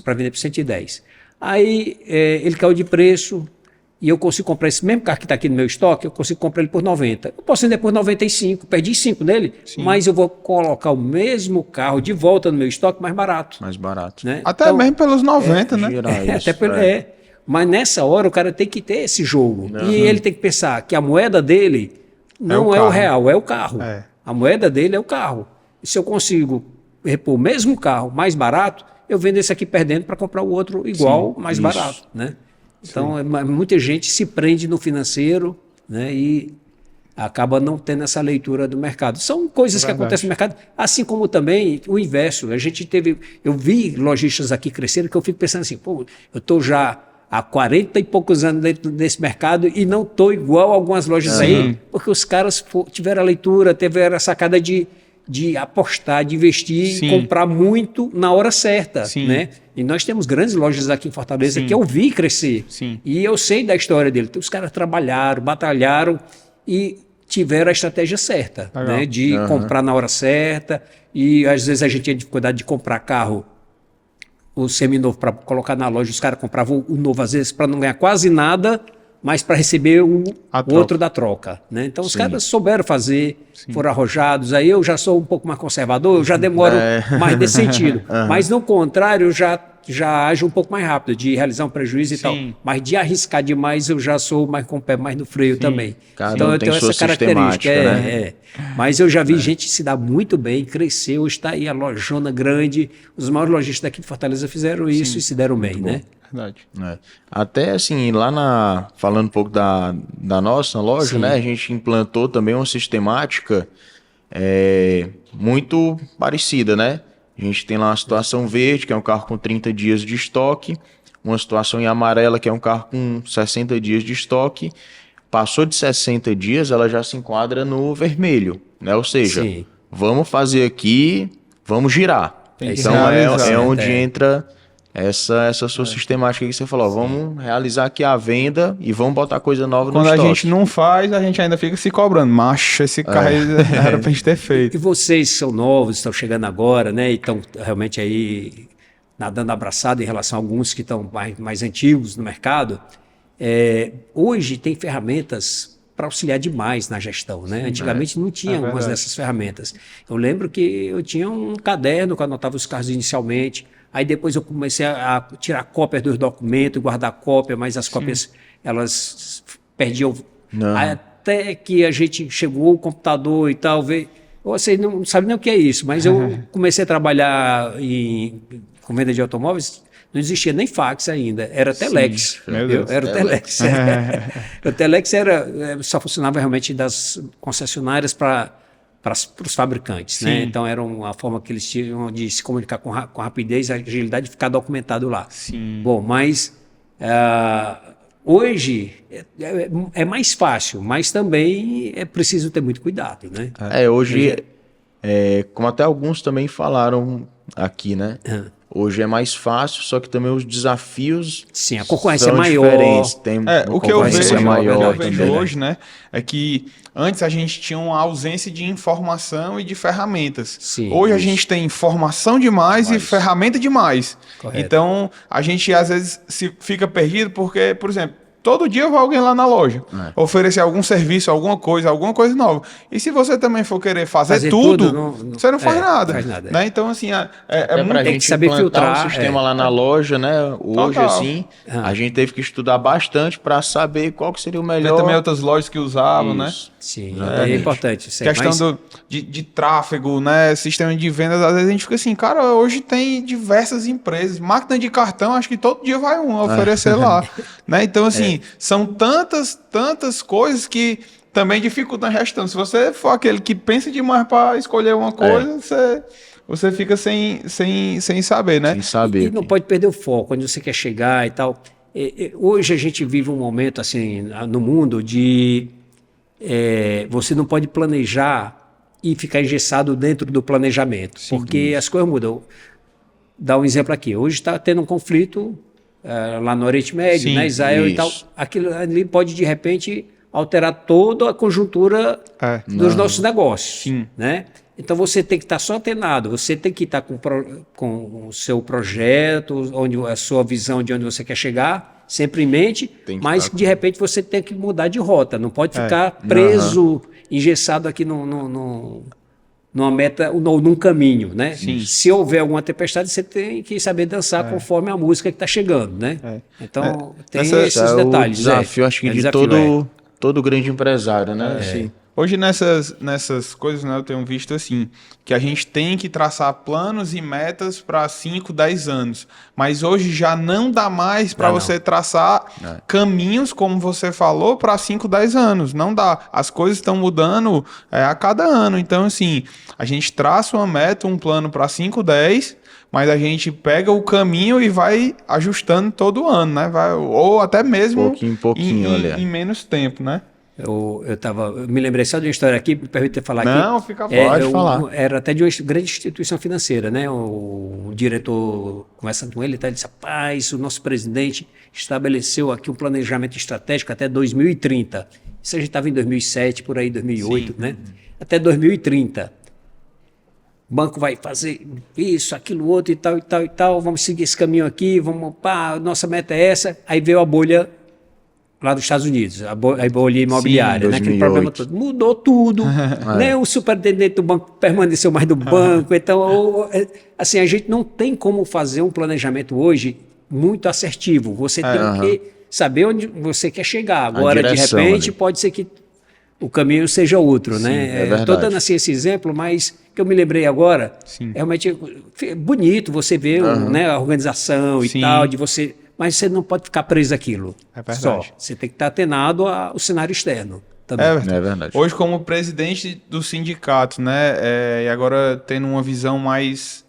Para vender por 110. Aí ele caiu de preço e eu consigo comprar esse mesmo carro que está aqui no meu estoque, eu consigo comprar ele por 90. Eu posso vender por 95, perdi 5 nele, mas eu vou colocar o mesmo carro de volta no meu estoque mais barato. Mais barato. Né? Até mesmo pelos 90, né? Girar isso, Até pelo, Mas nessa hora o cara tem que ter esse jogo. Uhum. E ele tem que pensar que a moeda dele não o é o carro. real, é o carro. É. A moeda dele é o carro. E se eu consigo repor o mesmo carro mais barato, eu vendo esse aqui perdendo para comprar o outro igual, mais barato. Né? Então, muita gente se prende no financeiro, né, e acaba não tendo essa leitura do mercado. São coisas que acontecem no mercado, assim como também o inverso. Eu vi lojistas aqui crescerem que eu fico pensando assim, pô, eu estou já há 40 e poucos anos dentro desse mercado e não estou igual a algumas lojas aí, porque os caras tiveram a leitura, tiveram a sacada de apostar, de investir e comprar muito na hora certa, né? E nós temos grandes lojas aqui em Fortaleza que eu vi crescer. E eu sei da história dele. Os caras trabalharam, batalharam e tiveram a estratégia certa, né? De comprar na hora certa. E às vezes a gente tinha dificuldade de comprar carro, o seminovo para colocar na loja. Os caras compravam o novo às vezes para não ganhar quase nada, mas para receber o outro da troca. Né? Então, os caras souberam fazer, foram arrojados. Aí eu já sou um pouco mais conservador, eu já demoro mais nesse sentido. Mas, no contrário, eu já ajo um pouco mais rápido, de realizar um prejuízo e tal. Mas de arriscar demais, eu já sou mais com o pé mais no freio também. Então, eu tenho essa característica. Né? Mas eu já vi gente se dar muito bem, cresceu, hoje está aí a lojona grande. Os maiores lojistas daqui de Fortaleza fizeram isso e se deram bem, né? Verdade. Até assim, lá falando um pouco da nossa loja, né? A gente implantou também uma sistemática muito parecida, né? A gente tem lá uma situação verde, que é um carro com 30 dias de estoque, uma situação em amarela, que é um carro com 60 dias de estoque. Passou de 60 dias, ela já se enquadra no vermelho, né? Ou seja, vamos fazer aqui, vamos girar. Então é onde entra essa sua sistemática que você falou, vamos realizar aqui a venda e vamos botar coisa nova no estoque. Quando a gente não faz, a gente ainda fica se cobrando. Macho, esse carro aí era pra gente ter feito. E vocês que são novos, estão chegando agora, né? E estão realmente aí nadando abraçado em relação a alguns que estão mais antigos no mercado. Hoje tem ferramentas para auxiliar demais na gestão, né? Antigamente não tinha algumas dessas ferramentas. Eu lembro que eu tinha um caderno que eu anotava os carros inicialmente. Aí depois eu comecei a tirar cópias dos documentos, guardar cópia, mas as cópias elas perdiam. Até que a gente chegou o computador e tal, você não sabe nem o que é isso, mas eu comecei a trabalhar com venda de automóveis, não existia nem fax ainda, era Telex. Era o Telex. O Telex só funcionava realmente das concessionárias para os fabricantes, né? Então era uma forma que eles tinham de se comunicar com rapidez, agilidade e ficar documentado lá. Bom, mas hoje é mais fácil, mas também é preciso ter muito cuidado, né? Hoje, como até alguns também falaram aqui, né? Hoje é mais fácil, só que também os desafios a concorrência são é maior. Diferentes. O que eu vejo hoje, né, é que antes a gente tinha uma ausência de informação e de ferramentas. Hoje a gente tem informação demais e ferramenta demais. Correto. Então a gente às vezes fica perdido porque, por exemplo, todo dia vai alguém lá na loja oferecer algum serviço, alguma coisa nova. E se você também for querer fazer tudo, você não faz nada. Né? Então, assim, muito pra gente saber filtrar um sistema lá na loja, né? Hoje, assim, a gente teve que estudar bastante para saber qual que seria o melhor. Tem também outras lojas que usavam, né? Sim, é importante. Questão de tráfego, né? Sistema de vendas, às vezes a gente fica assim, cara, hoje tem diversas empresas. Máquina de cartão, acho que todo dia vai oferecer lá. Né? Então, assim, são tantas coisas que também dificultam a gestão. Se você for aquele que pensa demais para escolher uma coisa, você fica sem saber, né? Sem saber. E não pode perder o foco, onde você quer chegar e tal. Hoje a gente vive um momento, assim, no mundo de... você não pode planejar e ficar engessado dentro do planejamento, porque as coisas mudam. Dá um exemplo aqui. Hoje está tendo um conflito lá no Oriente Médio, Sim, né, Israel e tal. Aquilo ali pode, de repente, alterar toda a conjuntura dos nossos negócios. Sim. Né? Então, você tem que estar só antenado, você tem que estar com o seu projeto, a sua visão de onde você quer chegar, sempre em mente, mas, de repente, você tem que mudar de rota. Não pode ficar preso, engessado aqui numa meta, num caminho, né? Se houver alguma tempestade, você tem que saber dançar conforme a música que está chegando, né? Então, tem esses detalhes. O desafio, acho que de todo grande empresário, né? Assim. Hoje nessas coisas, né, eu tenho visto assim, que a gente tem que traçar planos e metas para 5, 10 anos. Mas hoje já não dá mais para você traçar caminhos, como você falou, para 5, 10 anos. Não dá. As coisas estão mudando a cada ano. Então, assim, a gente traça uma meta, um plano para 5, 10, mas a gente pega o caminho e vai ajustando todo ano, né? Ou até mesmo em menos tempo, né? Eu me lembrei só de uma história aqui, me permite falar aqui. Não, fica pode falar. Era até de uma grande instituição financeira, né? O diretor, conversando com ele disse: rapaz, o nosso presidente estabeleceu aqui um planejamento estratégico até 2030. Isso a gente estava em 2007, por aí, 2008, né? Até 2030. O banco vai fazer isso, aquilo, outro e tal, e tal, e tal. Vamos seguir esse caminho aqui, nossa meta é essa. Aí veio a bolha lá dos Estados Unidos, a bolha imobiliária, né? Aquele problema todo. Mudou tudo, né? O superintendente do banco permaneceu mais do banco. Então, assim, a gente não tem como fazer um planejamento hoje muito assertivo. Você tem que saber onde você quer chegar. Agora, de repente, pode ser que o caminho seja outro, né? Estou dando assim esse exemplo, mas que eu me lembrei agora, realmente é bonito você ver né, a organização e tal, de você... Mas você não pode ficar preso àquilo. É verdade. Só. Você tem que estar atenado ao cenário externo também. É verdade. Hoje, como presidente do sindicato, né, e agora tendo uma visão mais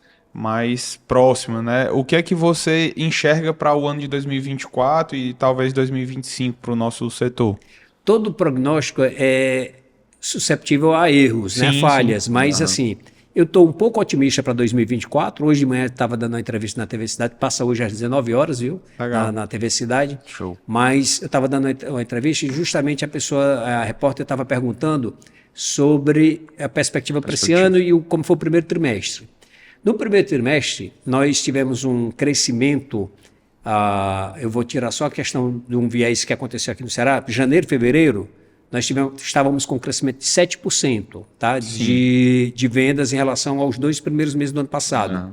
próxima, né, o que é que você enxerga para o ano de 2024 e talvez 2025 para o nosso setor? Todo prognóstico é susceptível a erros, né, falhas, mas assim... Eu estou um pouco otimista para 2024. Hoje de manhã eu estava dando uma entrevista na TV Cidade, passa hoje às 19 horas, viu? Na TV Cidade. Show. Mas eu estava dando uma entrevista e justamente a repórter estava perguntando sobre a perspectiva para esse ano e como foi o primeiro trimestre. No primeiro trimestre, nós tivemos um crescimento, eu vou tirar só a questão de um viés que aconteceu aqui no Ceará, janeiro, fevereiro, nós estávamos com um crescimento de 7%, tá? de vendas em relação aos 2 primeiros meses do ano passado.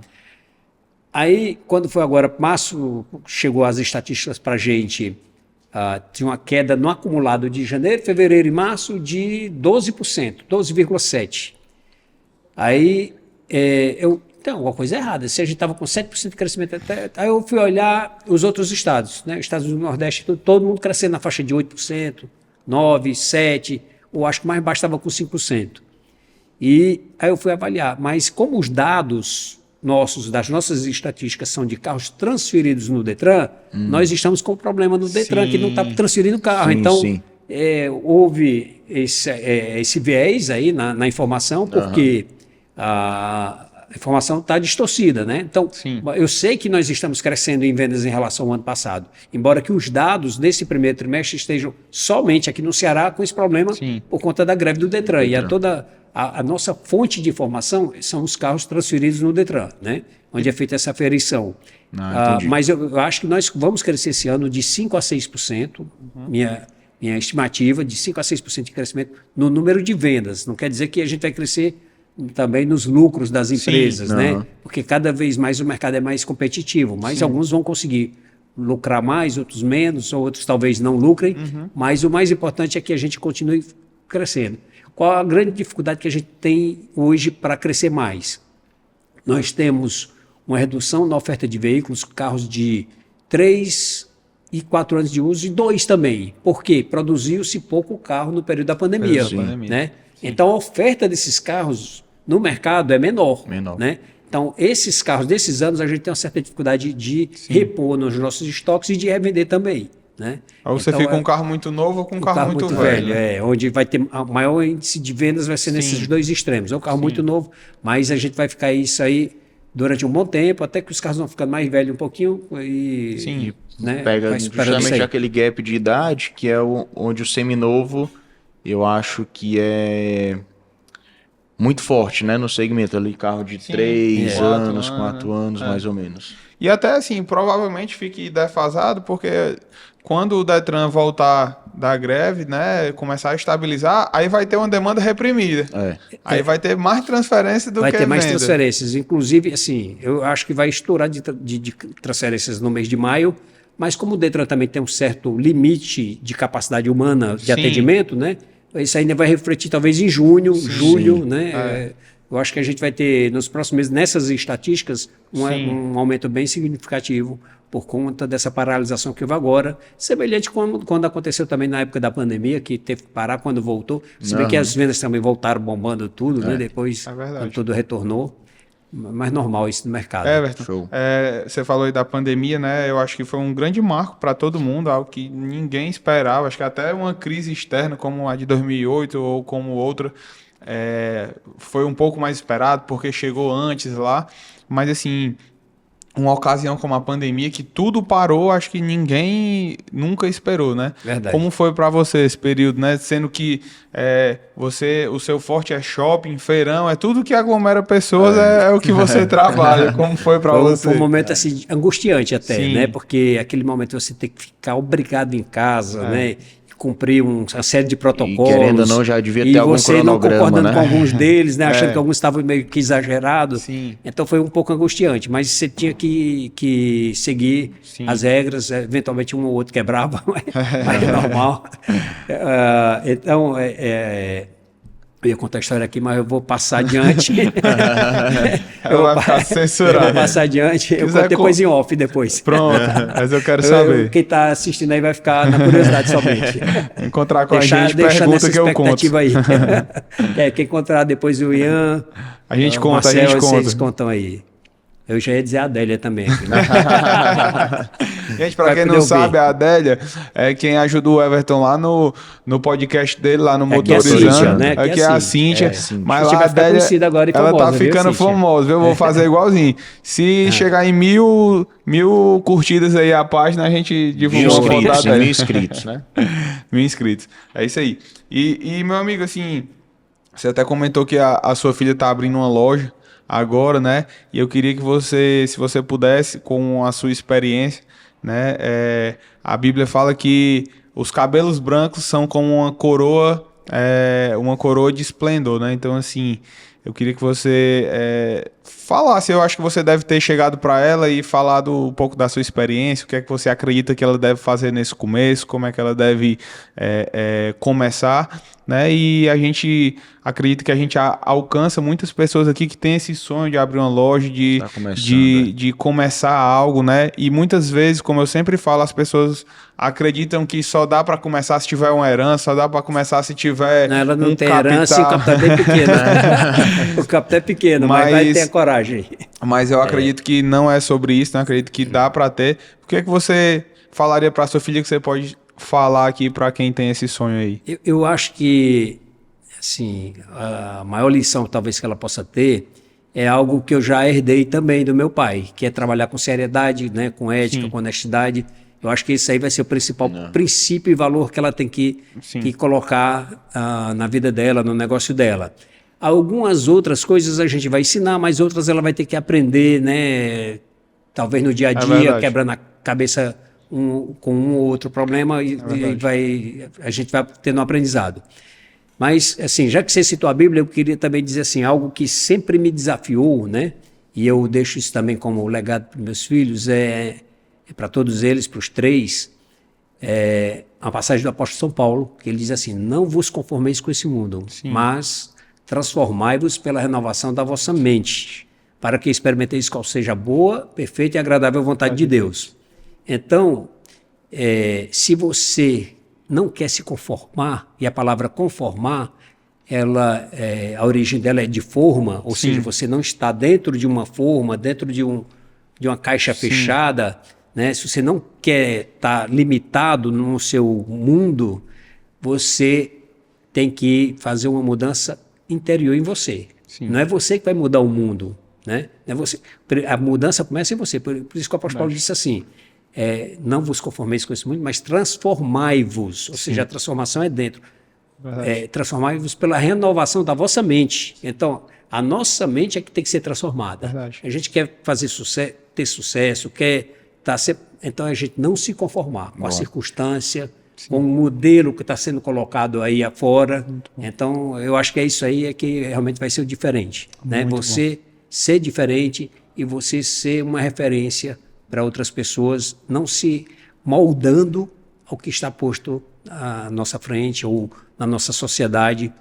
Aí, quando foi agora, março, chegou as estatísticas para a gente, tinha uma queda no acumulado de janeiro, fevereiro e março de 12%, 12,7%. Aí, então, alguma coisa errada. Se a gente estava com 7% de crescimento, aí eu fui olhar os outros estados, né? Estados do Nordeste, todo mundo crescendo na faixa de 8%, 9%, 7%, ou acho que mais baixo estava com 5%. E aí eu fui avaliar, mas como os dados das nossas estatísticas são de carros transferidos no Detran, nós estamos com um problema no Detran, que não está transferindo carro. Então, houve esse viés aí na informação, porque a informação está distorcida, né? Então, eu sei que nós estamos crescendo em vendas em relação ao ano passado, embora que os dados desse primeiro trimestre estejam somente aqui no Ceará com esse problema por conta da greve do Detran. E toda a nossa fonte de informação são os carros transferidos no Detran, né? Onde é feita essa aferição. Mas eu acho que nós vamos crescer esse ano de 5% a 6%, minha estimativa de 5% a 6% de crescimento no número de vendas. Não quer dizer que a gente vai crescer também nos lucros das empresas, né? Porque cada vez mais o mercado é mais competitivo, mas alguns vão conseguir lucrar mais, outros menos, ou outros talvez não lucrem, mas o mais importante é que a gente continue crescendo. Qual a grande dificuldade que a gente tem hoje para crescer mais? Nós temos uma redução na oferta de veículos, carros de 3 e 4 anos de uso e 2 também. Por quê? Produziu-se pouco carro no período da pandemia, né? Então, a oferta desses carros no mercado é menor. Né? Então, esses carros desses anos, a gente tem uma certa dificuldade de repor nos nossos estoques e de revender também. né? Aí você Então, fica com um carro muito novo ou com um carro muito velho. onde vai ter a maior índice de vendas vai ser nesses dois extremos. É um carro muito novo, mas a gente vai ficar isso aí durante um bom tempo, até que os carros vão ficando mais velhos um pouquinho e né, Pega vai superando isso justamente aí. aquele gap de idade, que é onde o seminovo, eu acho que é muito forte, né? No segmento ali, carro de 3 anos, 4 anos, mais ou menos. E até assim, provavelmente fique defasado, porque quando o Detran voltar da greve, né, começar a estabilizar, aí vai ter uma demanda reprimida. Aí vai ter mais transferência do Vai que ter mais venda. transferências. Inclusive, assim, eu acho que vai estourar de transferências no mês de maio, mas como o Detran também tem um certo limite de capacidade humana de atendimento, né? Isso ainda vai refletir talvez em junho, julho, né? Eu acho que a gente vai ter nos próximos meses, nessas estatísticas, um aumento bem significativo por conta dessa paralisação que houve agora, semelhante quando aconteceu também na época da pandemia, que teve que parar quando voltou, se bem que as vendas também voltaram bombando tudo, né? Depois, quando tudo retornou, mais normal isso no mercado. Everton, você falou aí da pandemia, né? Eu acho que foi um grande marco para todo mundo, algo que ninguém esperava. Acho que até uma crise externa como a de 2008 ou como outra foi um pouco mais esperado porque chegou antes lá. Mas assim, uma ocasião como a pandemia que tudo parou, acho que ninguém nunca esperou, né? Verdade. Como foi para você esse período, né? Sendo que o seu forte é shopping, feirão, é tudo que aglomera pessoas, é o que você trabalha. Como foi para você? Foi um momento assim angustiante até, Sim. né? Porque aquele momento você tem que ficar obrigado em casa, né? Cumprir uma série de protocolos. E querendo ou não, já devia ter algum você não cronograma, concordando né? com alguns deles, né? Achando que alguns estavam meio que exagerados. Sim. Então foi um pouco angustiante, mas você tinha que seguir as regras, eventualmente um ou outro quebrava, mas é normal. Então, eu ia contar a história aqui, mas eu vou passar adiante. Vai ficar censurado. Eu vou passar adiante. Eu conto depois em off, depois. Pronto, mas eu quero saber. Quem está assistindo aí vai ficar na curiosidade somente. Encontrar com a gente, deixa pergunta que eu conto. Aí. Quem encontrar depois o Ian, a gente conta, Marcel, a gente conta. Vocês contam aí. Eu já ia dizer a Adélia também. Gente, pra quem não sabe, a Adélia é quem ajudou o Everton lá no podcast dele, lá no Motorizando. Né? Aqui é a Cíntia. Mas lá a vai ficar Adélia, conhecida agora e ela famosa, tá ficando viu, Cíntia? famosa, viu? Eu vou fazer igualzinho. Se chegar em mil curtidas aí a página, a gente divulga uma foto da Adélia. 1000 inscritos, né? 1000 inscritos. É isso aí. E meu amigo, assim, você até comentou que a sua filha tá abrindo uma loja agora, né? E eu queria que você, se você pudesse, com a sua experiência, né? A Bíblia fala que os cabelos brancos são como uma coroa de esplendor, né? Então, assim, eu queria que você falasse. Eu acho que você deve ter chegado para ela e falado um pouco da sua experiência, o que é que você acredita que ela deve fazer nesse começo, como é que ela deve começar, né? E a gente acredita que a gente alcança muitas pessoas aqui que têm esse sonho de abrir uma loja, de começar algo, né? E muitas vezes, como eu sempre falo, as pessoas acreditam que só dá para começar se tiver uma herança, só dá para começar se tiver ela não tem capital. Herança e o capital é bem pequeno. O capital é pequeno, mas vai ter a coragem. Mas eu acredito que não é sobre isso, não acredito que dá para ter. O que é que você falaria para sua filha que você pode falar aqui para quem tem esse sonho aí? Eu acho que, assim, a maior lição talvez que ela possa ter é algo que eu já herdei também do meu pai, que é trabalhar com seriedade, né, com ética, com honestidade. Eu acho que isso aí vai ser o principal princípio e valor que ela tem que colocar na vida dela, no negócio dela. Algumas outras coisas a gente vai ensinar, mas outras ela vai ter que aprender, né? Talvez no dia a dia, quebrando a cabeça com um ou outro problema e a gente vai tendo um aprendizado. Mas, assim, já que você citou a Bíblia, eu queria também dizer assim, algo que sempre me desafiou, né? E eu deixo isso também como legado para meus filhos, para todos eles, para os três, a passagem do apóstolo São Paulo, que ele diz assim, não vos conformeis com esse mundo, mas transformai-vos pela renovação da vossa mente, para que experimenteis qual seja a boa, perfeita e agradável vontade de Deus. Então, se você não quer se conformar, e a palavra conformar, a origem dela é de forma, ou seja, você não está dentro de uma forma, dentro de uma caixa fechada, né? Se você não quer estar limitado no seu mundo, você tem que fazer uma mudança interior em você. Sim. Não é você que vai mudar o mundo, né? Não é você. A mudança começa em você. Por isso que o apóstolo Paulo disse assim, não vos conformeis com esse mundo, mas transformai-vos. Ou seja, a transformação é dentro. Transformai-vos pela renovação da vossa mente. Então, a nossa mente é que tem que ser transformada. Verdade. A gente quer fazer ter sucesso, quer estar sempre... Então, a gente não se conformar com a circunstância, com o modelo que está sendo colocado aí afora. Então, eu acho que é isso aí que realmente vai ser o diferente. Né? Você ser diferente e você ser uma referência para outras pessoas, não se moldando ao que está posto à nossa frente ou na nossa sociedade,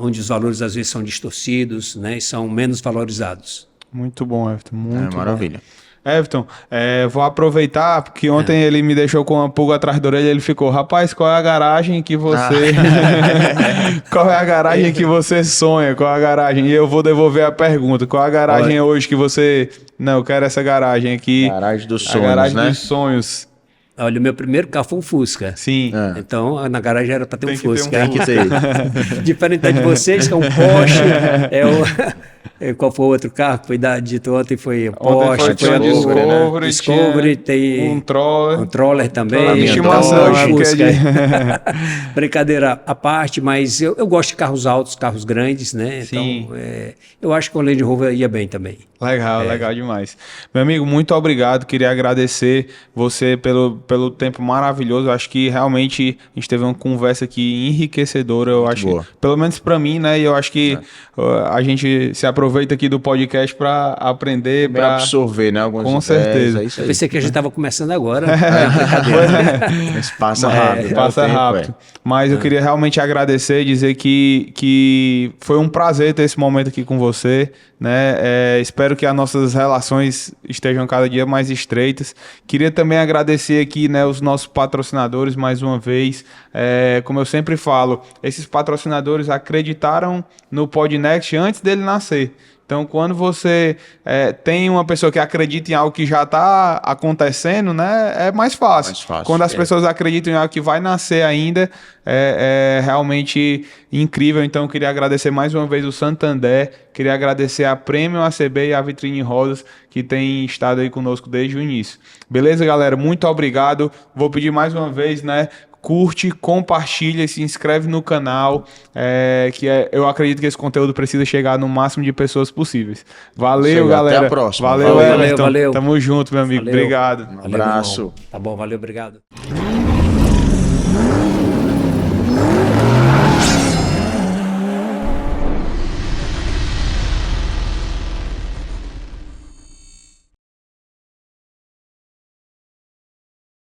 onde os valores às vezes são distorcidos, né, e são menos valorizados. Muito bom, Everton. Muito maravilha. bom. Everton, vou aproveitar, porque ontem ele me deixou com uma pulga atrás da orelha, ele ficou, rapaz, qual é a garagem que você... qual é a garagem que você sonha? Qual é a garagem? E eu vou devolver a pergunta. Qual é a garagem hoje que você... Não, eu quero essa garagem aqui. Garagem dos sonhos, garagem né? dos sonhos. Olha, o meu primeiro carro foi um Fusca. Sim. Então, na garagem era para ter um Fusca. Tem que ter. Diferente de vocês, que é um Porsche. Qual foi o outro carro que foi dito ontem? Foi o Porsche. Foi o Discovery, Discovery, tem um Troller. Um Troller também. Estimação, Fusca. Brincadeira à parte, mas eu gosto de carros altos, carros grandes, né? Sim. Então, eu acho que o Land Rover ia bem também. Legal, legal demais. Meu amigo, muito obrigado. Queria agradecer você pelo tempo maravilhoso. Eu acho que realmente a gente teve uma conversa aqui enriquecedora. Eu acho que, pelo menos para mim, né? E eu acho que a gente se aproveita aqui do podcast para aprender, para absorver, né? Algumas com ideias, certeza. É isso aí. Eu pensei que a gente estava começando agora. Mas passa rápido. Passa rápido. Mas eu queria realmente agradecer e dizer que foi um prazer ter esse momento aqui com você, né? Espero que as nossas relações estejam cada dia mais estreitas. Queria também agradecer aqui, né, os nossos patrocinadores mais uma vez. Como eu sempre falo, esses patrocinadores acreditaram no Podnext antes dele nascer. Então, quando você tem uma pessoa que acredita em algo que já está acontecendo, né, é mais fácil. Quando as pessoas acreditam em algo que vai nascer ainda, é realmente incrível. Então, eu queria agradecer mais uma vez o Santander, queria agradecer a Premium ACB e a Vitrine Rodas, que tem estado aí conosco desde o início. Beleza, galera? Muito obrigado. Vou pedir mais uma vez, né? Curte, compartilha, se inscreve no canal, eu acredito que esse conteúdo precisa chegar no máximo de pessoas possíveis. Valeu, galera. Até a próxima. Valeu, Everton. Valeu. Tamo junto, meu amigo. Valeu. Obrigado. Um abraço. Tá bom, valeu, obrigado.